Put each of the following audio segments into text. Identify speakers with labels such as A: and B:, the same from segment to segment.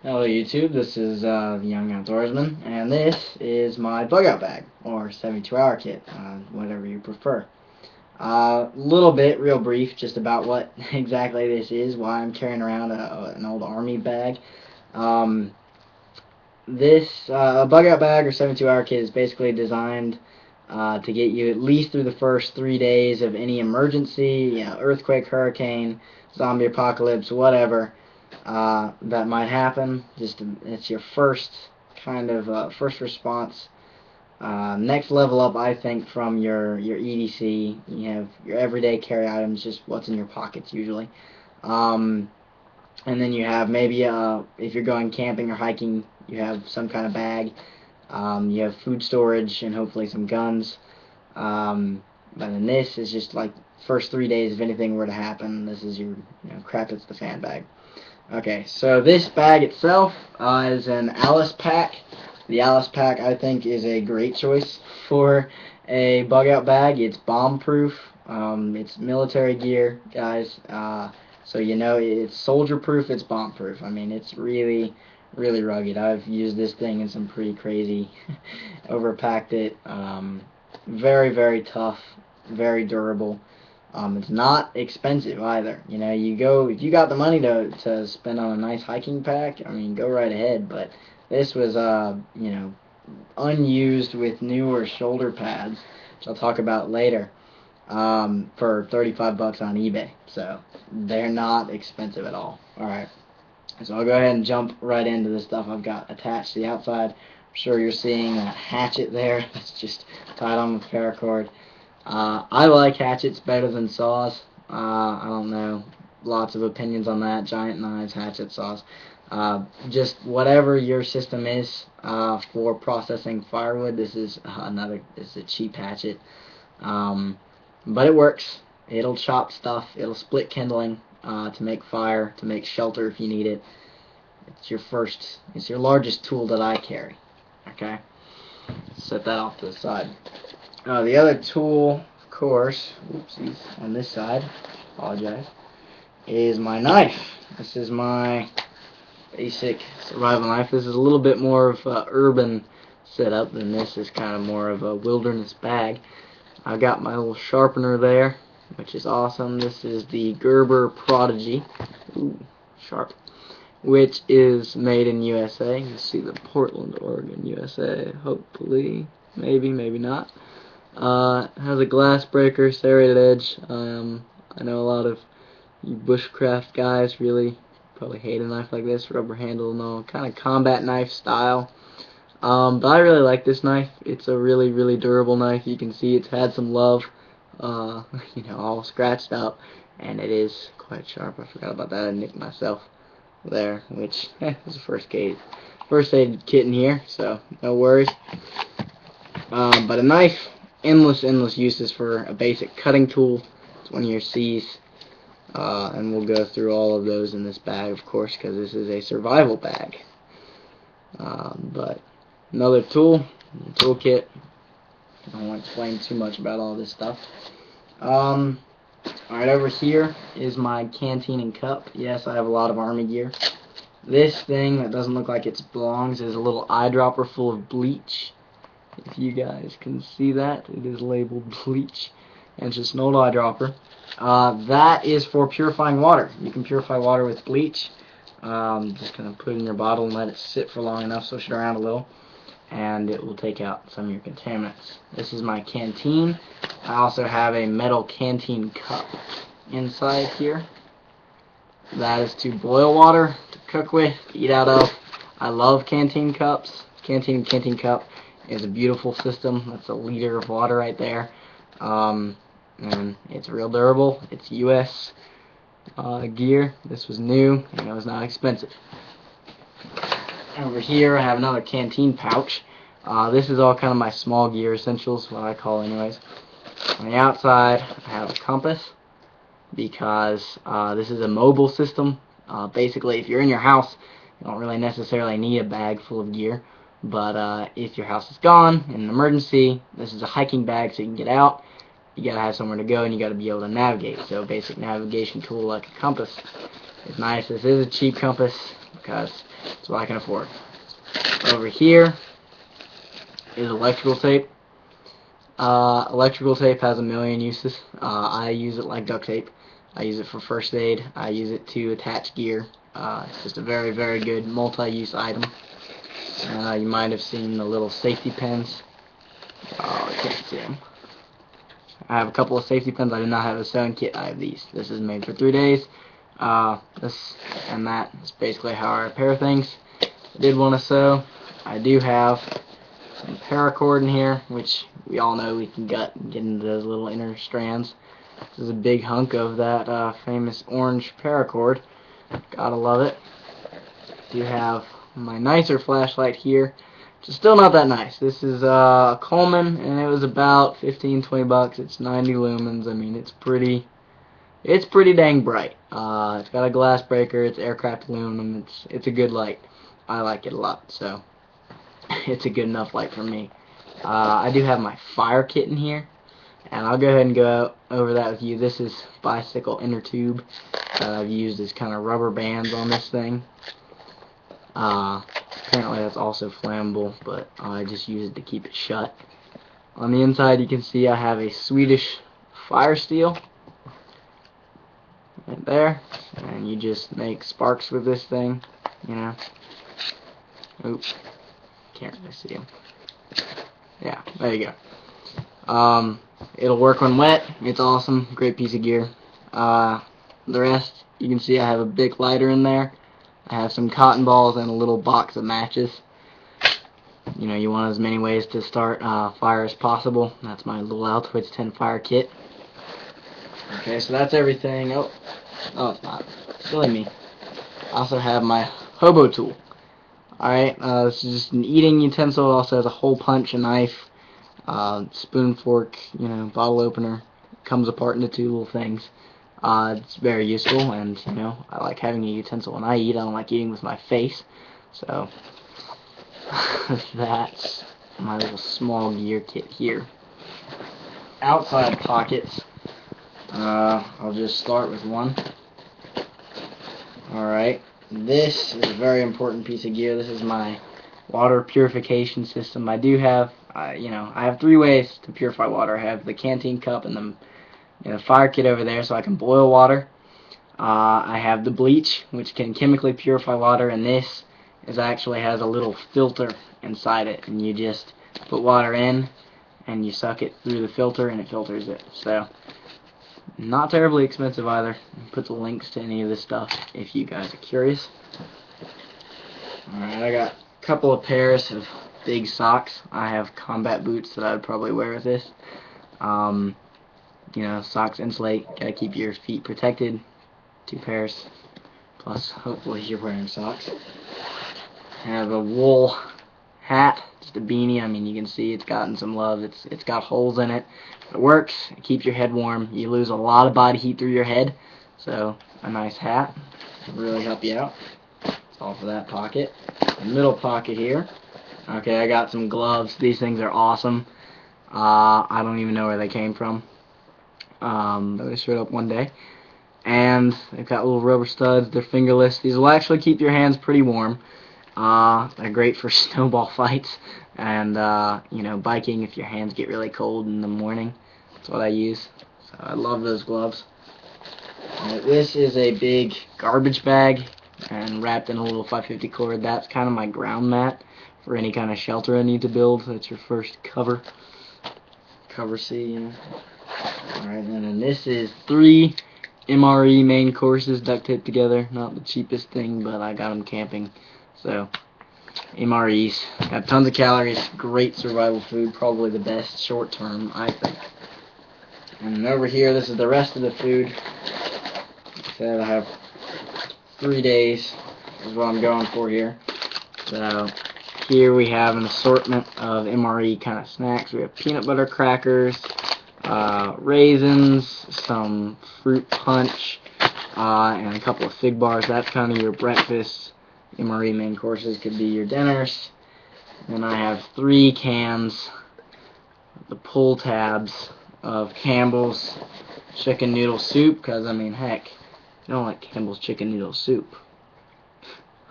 A: Hello YouTube, this is the Young Outdoorsman, and this is my bug out bag, or 72-hour kit, whatever you prefer. Little bit, real brief, just about what exactly this is, why I'm carrying around an old army bag. Um, this bug out bag or 72-hour kit is basically designed to get you at least through the first 3 days of any emergency, earthquake, hurricane, zombie apocalypse, whatever that might happen. It's your first kind of first response. Next level up, I think, from your EDC. You have your everyday carry items, just what's in your pockets usually. Um, and then you have maybe if you're going camping or hiking, you have some kind of bag. You have food storage and hopefully some guns. But then this is just like first 3 days if anything were to happen. This is your crap. It's the fan bag. Okay, so this bag itself is an Alice pack. The Alice pack, I think, is a great choice for a bug out bag. It's bomb proof. It's military gear, guys. So it's soldier proof. It's bomb proof. I mean, it's really, really rugged. I've used this thing in some pretty crazy, overpacked it. Very, very tough. Very durable. It's not expensive either. If you got the money to spend on a nice hiking pack, I mean, go right ahead. But this was, unused with newer shoulder pads, which I'll talk about later, for 35 bucks on eBay. So they're not expensive at all. All right. So I'll go ahead and jump right into the stuff I've got attached to the outside. I'm sure you're seeing a hatchet there. That's just tied on with paracord. I like hatchets better than saws. I don't know. Lots of opinions on that. Giant knives, hatchet, saws. Just whatever your system is for processing firewood. This is a cheap hatchet. But it works. It'll chop stuff. It'll split kindling to make fire, to make shelter if you need it. It's your largest tool that I carry. Okay? Set that off to the side. The other tool, of course, oopsies, on this side, apologize, is my knife. This is my basic survival knife. This is a little bit more of an urban setup than this is kind of more of a wilderness bag. I've got my little sharpener there, which is awesome. This is the Gerber Prodigy. Ooh, sharp. Which is made in USA. You see the Portland, Oregon, USA, hopefully. Maybe, maybe not. Has a glass breaker, serrated edge. I know a lot of you bushcraft guys really probably hate a knife like this, rubber handle and all, kind of combat knife style. But I really like this knife. It's a really, really durable knife. You can see it's had some love, all scratched up, and it is quite sharp. I forgot about that. I nicked myself there, which is the first aid kit in here, so no worries. But a knife, endless uses for a basic cutting tool. It's one of your C's, and we'll go through all of those in this bag, of course, because this is a survival bag. But another tool, toolkit. I don't want to explain too much about all this stuff. Alright, over here is my canteen and cup. Yes, I have a lot of army gear. This thing that doesn't look like it belongs is a little eyedropper full of bleach. If you guys can see that, it is labeled bleach, and it's just an old eyedropper. That is for purifying water. You can purify water with bleach. Just kind of put it in your bottle and let it sit for long enough, switch it around a little, and it will take out some of your contaminants. This is my canteen. I also have a metal canteen cup inside here. That is to boil water, to cook with, to eat out of. I love canteen cups. Canteen cup is a beautiful system. That's a liter of water right there. And it's real durable. It's US gear. This was new, and it was not expensive. Over here I have another canteen pouch. This is all kind of my small gear essentials, what I call anyways. On the outside I have a compass, because this is a mobile system. Basically, if you're in your house, you don't really necessarily need a bag full of gear. But if your house is gone in an emergency, this is a hiking bag so you can get out. You gotta have somewhere to go, and you gotta be able to navigate. So a basic navigation tool like a compass is nice. This is a cheap compass because That's what I can afford. Over here is electrical tape. Electrical tape has a million uses. I use it like duct tape. I use it for first aid. I use it to attach gear. It's just a very, very good multi-use item. You might have seen the little safety pins. Oh, I can't see them. I have a couple of safety pins. I do not have a sewing kit. I have these. This is made for 3 days. This and that is basically how I repair things. I did want to sew. I do have some paracord in here, which we all know we can gut and get into those little inner strands. This is a big hunk of that famous orange paracord. Gotta love it. Do have my nicer flashlight here. It's still not that nice. This is a Coleman, and it was about 15-20 bucks. It's 90 lumens. I mean, it's pretty dang bright. It's got a glass breaker. It's aircraft aluminum. It's a good light. I like it a lot. So it's a good enough light for me. I do have my fire kit in here, and I'll go ahead and go over that with you. This is bicycle inner tube that I've used as kind of rubber bands on this thing. Apparently that's also flammable, but I just use it to keep it shut. On the inside you can see I have a Swedish fire steel right there, and you just make sparks with this thing, you know. Oops, can't really see them. Yeah, there you go. It'll work when wet. It's awesome, great piece of gear. The rest, you can see I have a big lighter in there. I have some cotton balls and a little box of matches. You know, you want as many ways to start fire as possible. That's my little Altoids 10 fire kit. Okay, so that's everything. Oh, it's not. Silly me. I also have my hobo tool. Alright, this is just an eating utensil. It also has a hole punch, a knife, spoon, fork, you know, bottle opener. It comes apart into 2 little things. It's very useful, and you know, I like having a utensil when I eat. I don't like eating with my face, so that's my little small gear kit here. Outside pockets, I'll just start with one. Alright, this is a very important piece of gear. This is my water purification system. I do have, you know, I have 3 ways to purify water. I have the canteen cup and the fire kit over there, so I can boil water. I have the bleach, which can chemically purify water, and this actually has a little filter inside it, and you just put water in and you suck it through the filter and it filters it. So not terribly expensive either. I'll put the links to any of this stuff if you guys are curious. Alright, I got a couple of pairs of big socks. I have combat boots that I would probably wear with this. You know, socks insulate, gotta keep your feet protected. 2 pairs, plus hopefully you're wearing socks. I have a wool hat, just a beanie. I mean, you can see it's gotten some love. It's got holes in it. It works, it keeps your head warm. You lose a lot of body heat through your head, so a nice hat will really help you out. That's all for that pocket. The middle pocket here. Okay, I got some gloves. These things are awesome. I don't even know where they came from. They showed up one day, and they've got little rubber studs. They're fingerless. These will actually keep your hands pretty warm. They're great for snowball fights and you know, biking if your hands get really cold in the morning. That's what I use. So I love those gloves. This is a big garbage bag and wrapped in a little 550 cord. That's kind of my ground mat for any kind of shelter I need to build. That's your first cover C, you know. Alright, and then this is 3 MRE main courses duct taped together. Not the cheapest thing, but I got them camping. So, MREs. Got tons of calories. Great survival food. Probably the best short term, I think. And then over here, this is the rest of the food. Like I said, I have 3 days is what I'm going for here. So, here we have an assortment of MRE kind of snacks. We have peanut butter crackers, raisins, some fruit punch, and a couple of fig bars. That's kind of your breakfast. MRE main courses could be your dinners. Then I have 3 cans, the pull tabs of Campbell's chicken noodle soup, because I mean, heck, you don't like Campbell's chicken noodle soup.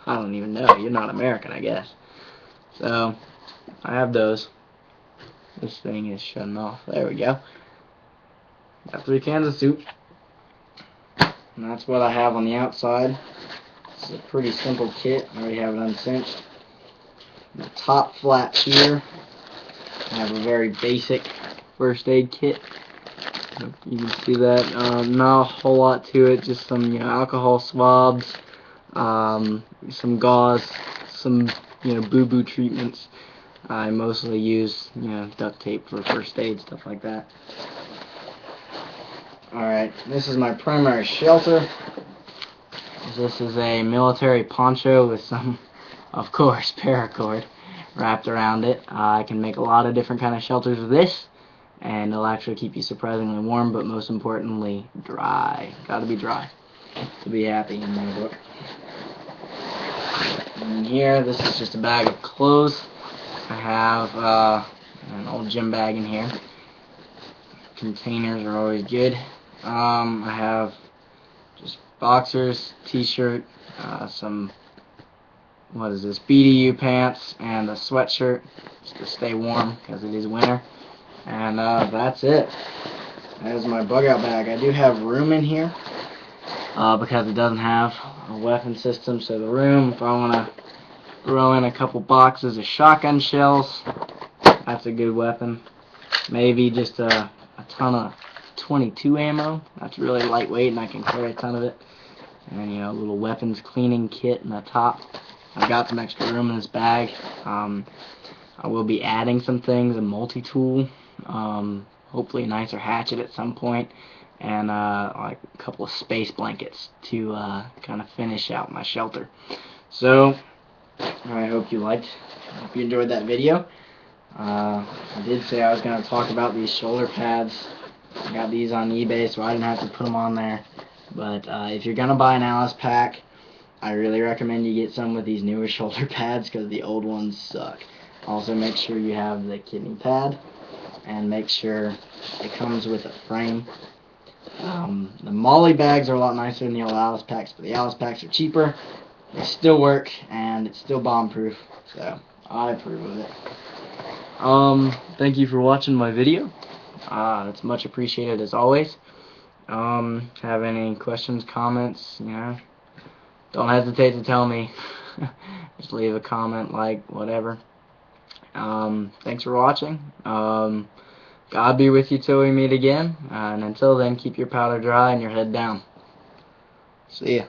A: I don't even know. You're not American, I guess. So, I have those. This thing is shutting off. There we go. Got 3 cans of soup. And that's what I have on the outside. This is a pretty simple kit. I already have it uncinched. The top flap here, I have a very basic first aid kit. You can see that. Not a whole lot to it. Just some, alcohol swabs, some gauze, some, boo-boo treatments. I mostly use, duct tape for first aid, stuff like that. Alright, this is my primary shelter. This is a military poncho with some, of course, paracord wrapped around it. I can make a lot of different kind of shelters with this, and it'll actually keep you surprisingly warm, but most importantly, dry. Gotta be dry to be happy in my book. And here, this is just a bag of clothes. I have an old gym bag in here. Containers are always good. I have just boxers, t-shirt, some, what is this, BDU pants, and a sweatshirt just to stay warm because it is winter. And that's it. That is my bug out bag. I do have room in here because it doesn't have a weapon system. So the room, if I want to throw in a couple boxes of shotgun shells, that's a good weapon. Maybe just a ton of 22 ammo. That's really lightweight and I can carry a ton of it. And a little weapons cleaning kit in the top. I've got some extra room in this bag. I will be adding some things, a multi-tool, hopefully a nicer hatchet at some point, and like a couple of space blankets to kind of finish out my shelter. So I hope you enjoyed that video. I did say I was going to talk about these shoulder pads. I got these on eBay, so I didn't have to put them on there. But if you're going to buy an Alice pack, I really recommend you get some with these newer shoulder pads because the old ones suck. Also, make sure you have the kidney pad, and make sure it comes with a frame. The Molly bags are a lot nicer than the old Alice packs, but the Alice packs are cheaper. They still work, and it's still bomb-proof, so I approve of it. Thank you for watching my video. It's much appreciated as always. Have any questions, comments, don't hesitate to tell me. Just leave a comment, like, whatever. Thanks for watching. God be with you till we meet again. And until then, keep your powder dry and your head down. See ya.